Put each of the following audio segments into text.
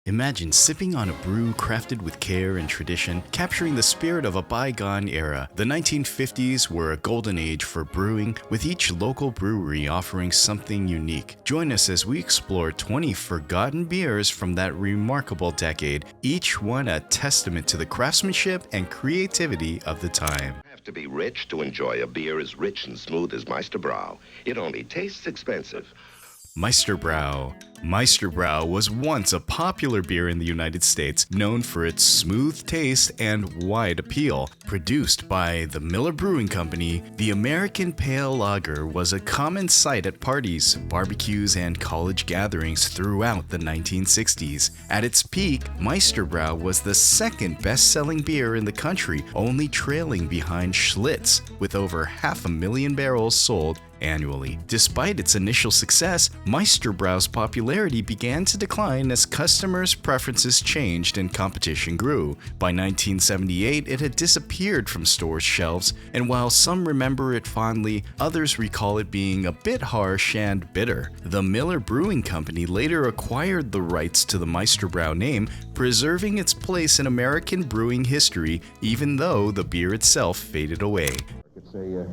Imagine sipping on a brew crafted with care and tradition, capturing the spirit of a bygone era. The 1950s were a golden age for brewing, with each local brewery offering something unique. Join us as we explore 20 forgotten beers from that remarkable decade, each one a testament to the craftsmanship and creativity of the time. Have to be rich to enjoy a beer as rich and smooth as Meisterbrau. It only tastes expensive. Meisterbrau. Meisterbrau was once a popular beer in the United States, known for its smooth taste and wide appeal. Produced by the Miller Brewing Company, the American Pale Lager was a common sight at parties, barbecues, and college gatherings throughout the 1960s. At its peak, Meisterbrau was the second best-selling beer in the country, only trailing behind Schlitz, with over 500,000 barrels sold annually. Despite its initial success, Meisterbrau's popularity began to decline as customers' preferences changed and competition grew. By 1978, it had disappeared from stores' shelves, and while some remember it fondly, others recall it being a bit harsh and bitter. The Miller Brewing Company later acquired the rights to the Meisterbrau name, preserving its place in American brewing history, even though the beer itself faded away. It's a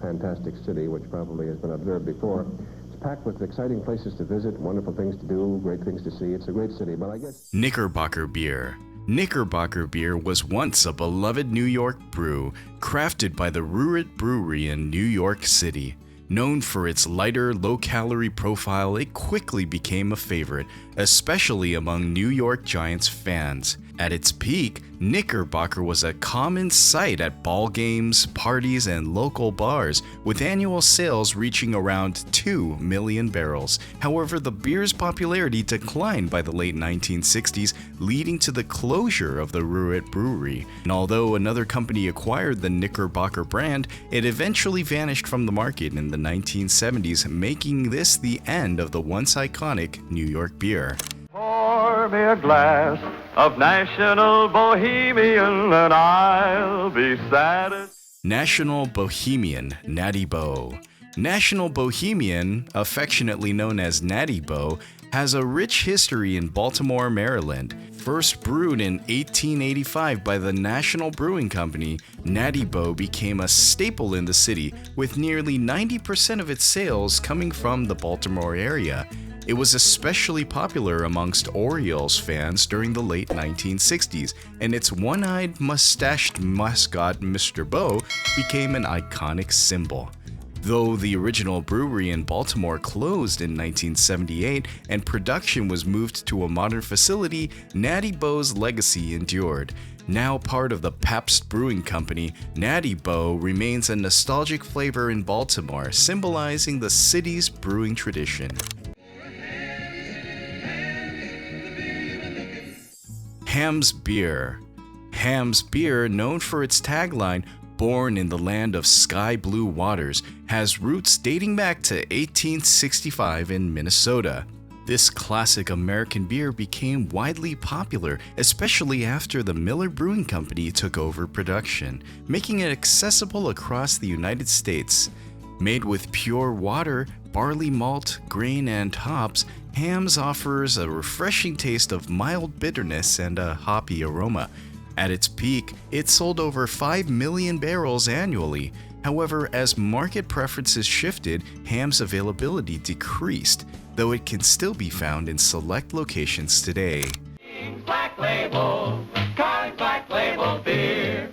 fantastic city, which probably has been observed before. It's packed with exciting places to visit, wonderful things to do, great things to see. It's a great city, but I guess... Knickerbocker beer. Knickerbocker beer was once a beloved New York brew, crafted by the Rurit Brewery in New York City. Known for its lighter, low-calorie profile, it quickly became a favorite, especially among New York Giants fans. At its peak, Knickerbocker was a common sight at ball games, parties, and local bars, with annual sales reaching around 2 million barrels. However, the beer's popularity declined by the late 1960s, leading to the closure of the Rurit Brewery. And although another company acquired the Knickerbocker brand, it eventually vanished from the market in the 1970s, making this the end of the once iconic New York beer. Pour me a glass of National Bohemian and I'll be satisfied. National Bohemian Natty Bo. National Bohemian, affectionately known as Natty Bo, has a rich history in Baltimore, Maryland. First brewed in 1885 by the National Brewing Company, Natty Bo became a staple in the city, with nearly 90% of its sales coming from the Baltimore area. It was especially popular amongst Orioles fans during the late 1960s, and its one-eyed, mustached mascot, Mr. Bo, became an iconic symbol. Though the original brewery in Baltimore closed in 1978 and production was moved to a modern facility, Natty Bo's legacy endured. Now part of the Pabst Brewing Company, Natty Bo remains a nostalgic flavor in Baltimore, symbolizing the city's brewing tradition. Ham's Beer. Ham's Beer, known for its tagline, "Born in the land of sky blue waters," has roots dating back to 1865 in Minnesota. This classic American beer became widely popular, especially after the Miller Brewing Company took over production, making it accessible across the United States. Made with pure water, barley malt, grain, and hops, Ham's offers a refreshing taste of mild bitterness and a hoppy aroma. At its peak, it sold over 5 million barrels annually. However, as market preferences shifted, Ham's availability decreased, though it can still be found in select locations today. Black Label, Carling Black Label beer.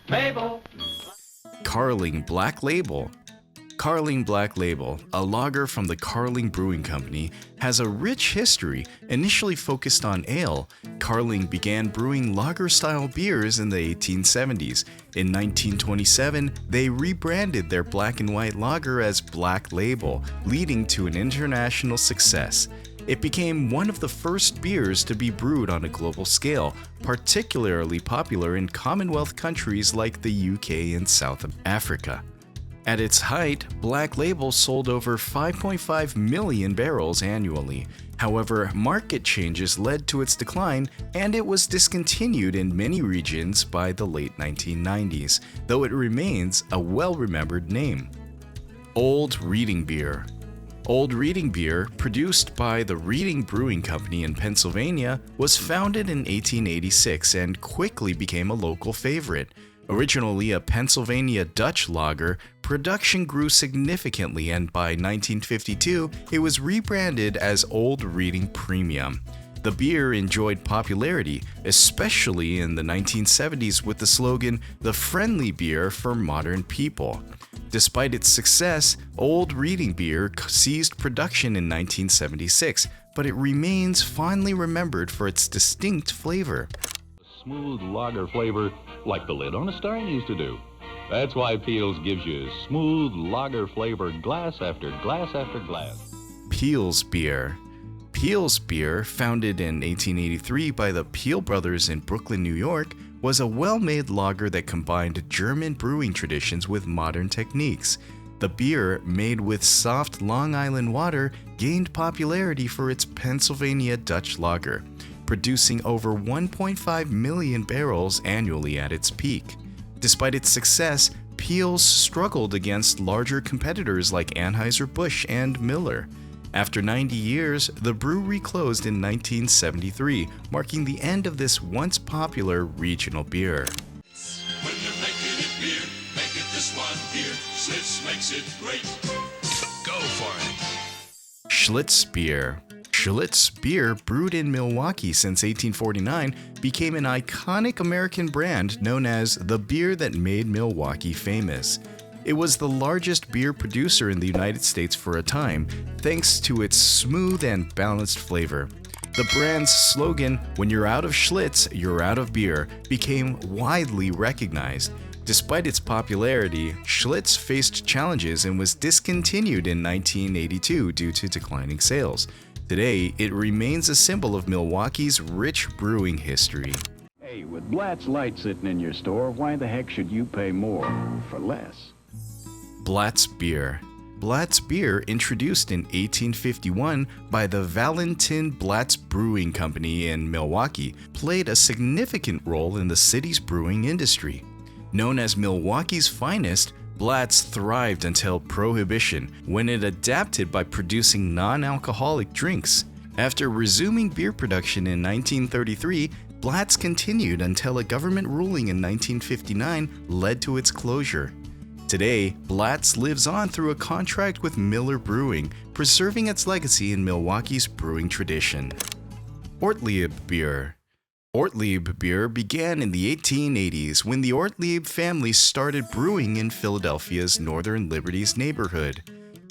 Mabel. Carling Black Label. Carling Black Label, a lager from the Carling Brewing Company, has a rich history. Initially focused on ale, Carling began brewing lager-style beers in the 1870s. In 1927, they rebranded their black and white lager as Black Label, leading to an international success. It became one of the first beers to be brewed on a global scale, particularly popular in Commonwealth countries like the UK and South Africa. At its height, Black Label sold over 5.5 million barrels annually. However, market changes led to its decline, and it was discontinued in many regions by the late 1990s, though it remains a well-remembered name. Old Reading Beer. Old Reading Beer, produced by the Reading Brewing Company in Pennsylvania, was founded in 1886 and quickly became a local favorite. Originally a Pennsylvania Dutch lager, production grew significantly, and by 1952, it was rebranded as Old Reading Premium. The beer enjoyed popularity, especially in the 1970s with the slogan, "The friendly beer for modern people." Despite its success, Old Reading Beer ceased production in 1976, but it remains fondly remembered for its distinct flavor. Smooth lager flavor like the lid on a stein used to do. That's why Peel's gives you smooth lager flavor glass after glass after glass. Peel's Beer. Peel's Beer, founded in 1883 by the Peel brothers in Brooklyn, New York, was a well-made lager that combined German brewing traditions with modern techniques. The beer, made with soft Long Island water, gained popularity for its Pennsylvania Dutch lager, producing over 1.5 million barrels annually at its peak. Despite its success, Peel's struggled against larger competitors like Anheuser-Busch and Miller. After 90 years, the brewery closed in 1973, marking the end of this once popular regional beer. When you're making it beer, make it this one here. Schlitz makes it great. Go for it. Schlitz Beer. Schlitz Beer, brewed in Milwaukee since 1849, became an iconic American brand known as the beer that made Milwaukee famous. It was the largest beer producer in the United States for a time, thanks to its smooth and balanced flavor. The brand's slogan, "When you're out of Schlitz, you're out of beer," became widely recognized. Despite its popularity, Schlitz faced challenges and was discontinued in 1982 due to declining sales. Today, it remains a symbol of Milwaukee's rich brewing history. Hey, with Blatt's Light sitting in your store, why the heck should you pay more for less? Blatt's Beer. Blatt's Beer, introduced in 1851 by the Valentin Blatt's Brewing Company in Milwaukee, played a significant role in the city's brewing industry. Known as Milwaukee's finest, Blatt's thrived until Prohibition, when it adapted by producing non-alcoholic drinks. After resuming beer production in 1933, Blatt's continued until a government ruling in 1959 led to its closure. Today, Blatt's lives on through a contract with Miller Brewing, preserving its legacy in Milwaukee's brewing tradition. Ortlieb Beer. Ortlieb Beer began in the 1880s when the Ortlieb family started brewing in Philadelphia's Northern Liberties neighborhood.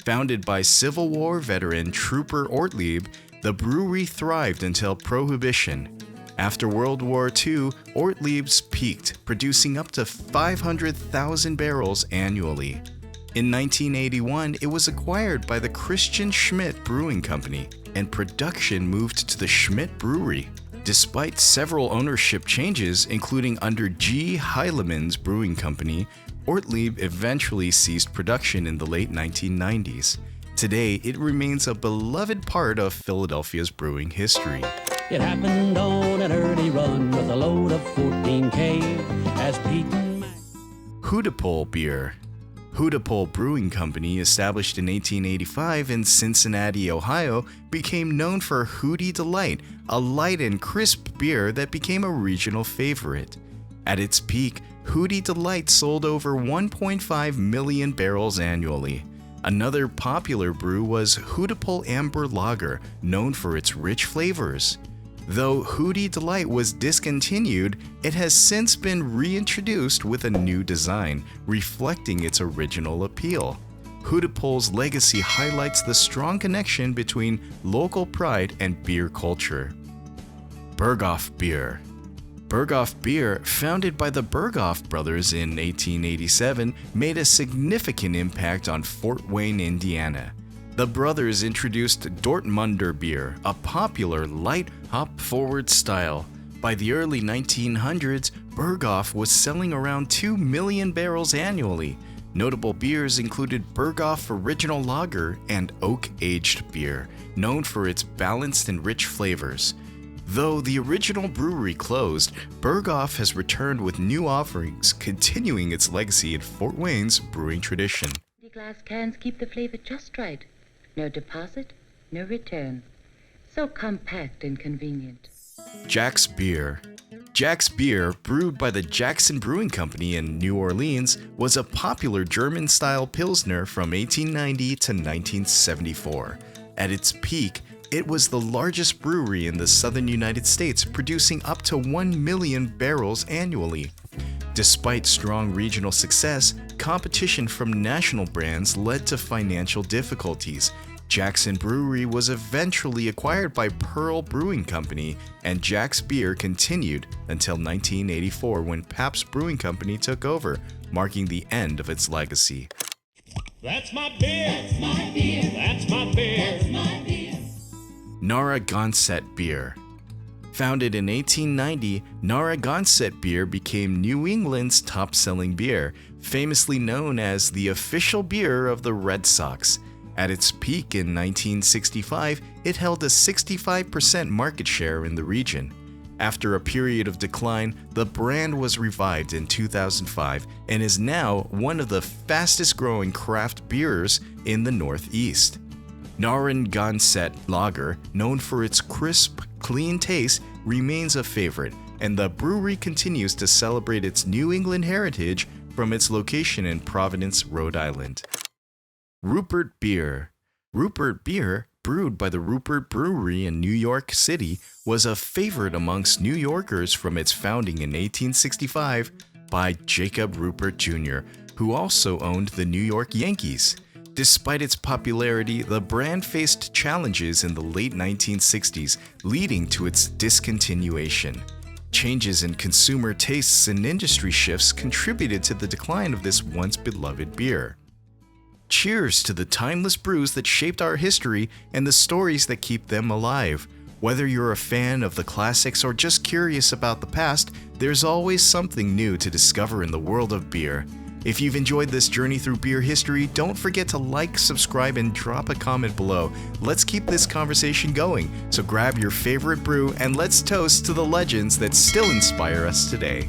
Founded by Civil War veteran Trooper Ortlieb, the brewery thrived until Prohibition. After World War II, Ortlieb's peaked, producing up to 500,000 barrels annually. In 1981, it was acquired by the Christian Schmidt Brewing Company, and production moved to the Schmidt Brewery. Despite several ownership changes, including under G. Heilemann's Brewing Company, Ortlieb eventually ceased production in the late 1990s. Today, it remains a beloved part of Philadelphia's brewing history. It happened on an early run with a load of 14K as Pete and Mac. Hootapole Beer. Hootapole Brewing Company, established in 1885 in Cincinnati, Ohio, became known for Hootie Delight, a light and crisp beer that became a regional favorite. At its peak, Hootie Delight sold over 1.5 million barrels annually. Another popular brew was Hootapole Amber Lager, known for its rich flavors. Though Hootie Delight was discontinued, it has since been reintroduced with a new design, reflecting its original appeal. Hootapole's legacy highlights the strong connection between local pride and beer culture. Berghoff Beer. Berghoff Beer, founded by the Berghoff brothers in 1887, made a significant impact on Fort Wayne, Indiana. The brothers introduced Dortmunder beer, a popular light hop-forward style. By the early 1900s, Berghoff was selling around 2 million barrels annually. Notable beers included Berghoff Original Lager and Oak-Aged Beer, known for its balanced and rich flavors. Though the original brewery closed, Berghoff has returned with new offerings, continuing its legacy in Fort Wayne's brewing tradition. Glass cans keep the flavor just right. No deposit, no return. So compact and convenient. Jack's Beer. Jack's Beer, brewed by the Jackson Brewing Company in New Orleans, was a popular German-style Pilsner from 1890 to 1974. At its peak, it was the largest brewery in the southern United States, producing up to 1 million barrels annually. Despite strong regional success, competition from national brands led to financial difficulties. Jackson Brewery was eventually acquired by Pearl Brewing Company, and Jack's Beer continued until 1984 when Pabst Brewing Company took over, marking the end of its legacy. That's my beer. That's my beer. That's my beer. That's my beer. Narragansett Beer. Founded in 1890, Narragansett Beer became New England's top-selling beer, famously known as the official beer of the Red Sox. At its peak in 1965, it held a 65% market share in the region. After a period of decline, the brand was revived in 2005 and is now one of the fastest-growing craft beers in the Northeast. Narragansett Lager, known for its crisp, clean taste, remains a favorite, and the brewery continues to celebrate its New England heritage from its location in Providence, Rhode Island. Rupert Beer. Rupert Beer, brewed by the Rupert Brewery in New York City, was a favorite amongst New Yorkers from its founding in 1865 by Jacob Rupert Jr., who also owned the New York Yankees. Despite its popularity, the brand faced challenges in the late 1960s, leading to its discontinuation. Changes in consumer tastes and industry shifts contributed to the decline of this once beloved beer. Cheers to the timeless brews that shaped our history and the stories that keep them alive. Whether you're a fan of the classics or just curious about the past, there's always something new to discover in the world of beer. If you've enjoyed this journey through beer history, don't forget to like, subscribe, and drop a comment below. Let's keep this conversation going, so grab your favorite brew and let's toast to the legends that still inspire us today.